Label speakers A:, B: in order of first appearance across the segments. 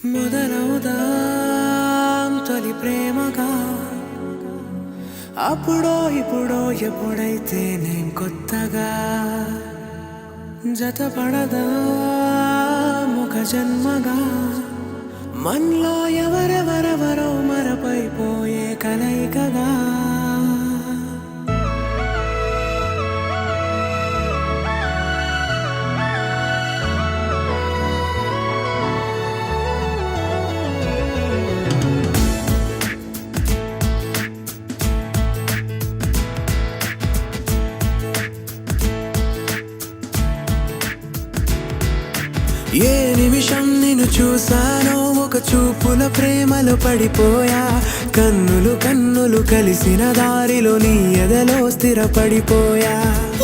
A: మొదలవుదాం తొలి ప్రేమగా అప్పుడో ఇప్పుడో ఎప్పుడైతే నేను కొత్తగా జతపడదా ముఖ జన్మగా మనలో ఎవరెవరెవరో మరపైపోయే కలయికగా ఏ నిమిషం నిన్ను చూసానో ఒక చూపుల ప్రేమలో పడిపోయా కన్నులు కన్నులు కలిసిన దారిలో నీ ఎదలో స్థిరపడిపోయా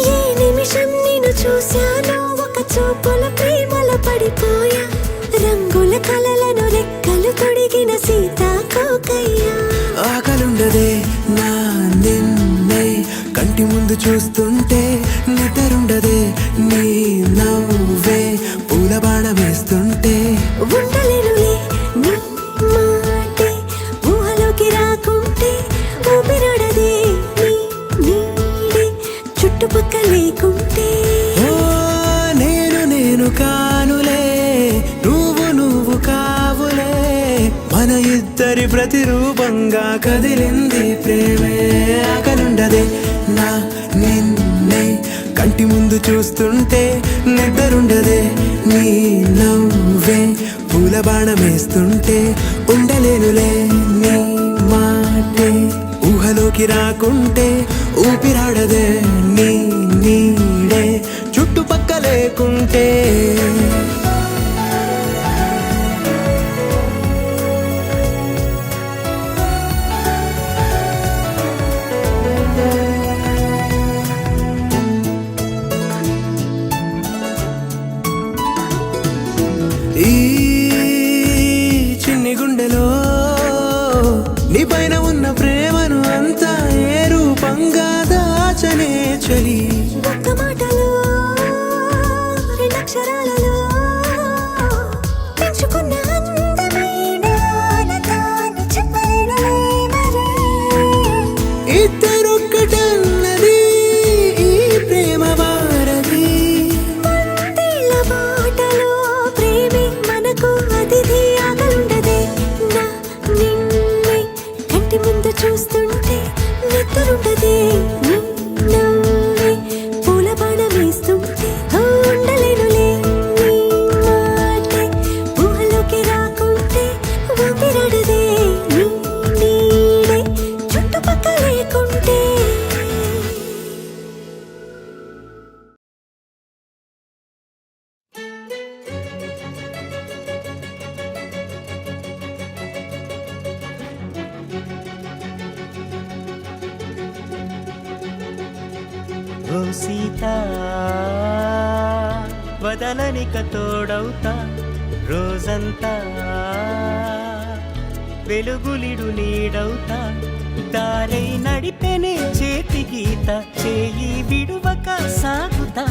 B: ఏ నిమిషం నిన్ను చూసానో ఒక చూపుల ప్రేమలో పడిపోయా రంగుల కలలను రెక్కలు తొడిగిన సీతాకోకయ్యా
A: ఆకలుండదే నా నిన్నే కంటి ముందు చూస్తుంటే నిద్రుండదే నీ నవ్వే పూల బాణం వేస్తుంటే
B: ఉండలేనులే నీ మాటే ఊహలోకి రాకుంటే ఊపిరాడదే నీ నీడే చుట్టుపక్కల లేకుంటే
A: ఓ నేను కానులే నువ్వు కావులే మన ఇద్దరి ప్రతిరూపంగా కదిలింది ప్రేమే ఆకలుండదే నా నిన్నే కంటి ముందు చూస్తుంటే నిద్రుండదే నీ నవ్వే పూల బాణం వేస్తుంటే ఉండలేనులే నీ మాటే ఊహలోకి రాకుంటే ఊపిరాడదే నీ నీడే చుట్టుపక్క లేకుంటే ఈ చిన్ని గుండెలో నీ పైన ఉన్న ప్రేమను అంతా ఏ రూపంగా దాచనే చలి
B: ఒక్క మాటలో రెండక్షరాలలో పెంచుకున్న అందమైన ఆనందాన్ని చెప్పలేనులే మరి.
A: ఇద్దరొక్కటన్నది ఈ ప్రేమ వారది
B: వందేళ్ల బాటలో ప్రేమే మనకు అతిథి ఆగలుండదే నా నిన్నే కంటి ముందు చూస్తుంటే నిద్రుండదే నీ నవ్వే పూల బాణం వేస్తుంటే ఉండలేనులే నీ మాటే ఊహలోకి రాకుంటే ఊపిరాడదే నీ నీడే చుట్టుపక్కల లేకుంటే
C: ఓ సీత వదలనిక తోడవుతా రోజంతా వెలుగులిడు నీడవుతా దారై నడిపెనే చేతి గీత చేయి విడువక సాగుతా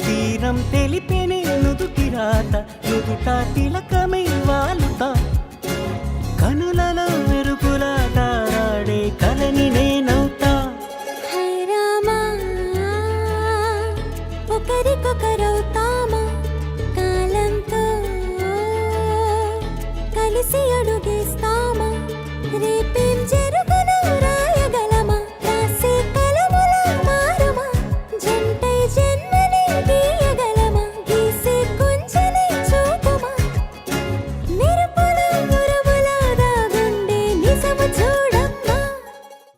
C: తీరం తెలిపెనే నుదుటి రాత నుదుట తిలకమై వాలుతా కనులలో మెరుపులా తారాడే కలని నేనవుతా
B: హై రామా ఒకరికొకరవుతామా కాలంతో కలిసి అడుగేస్తా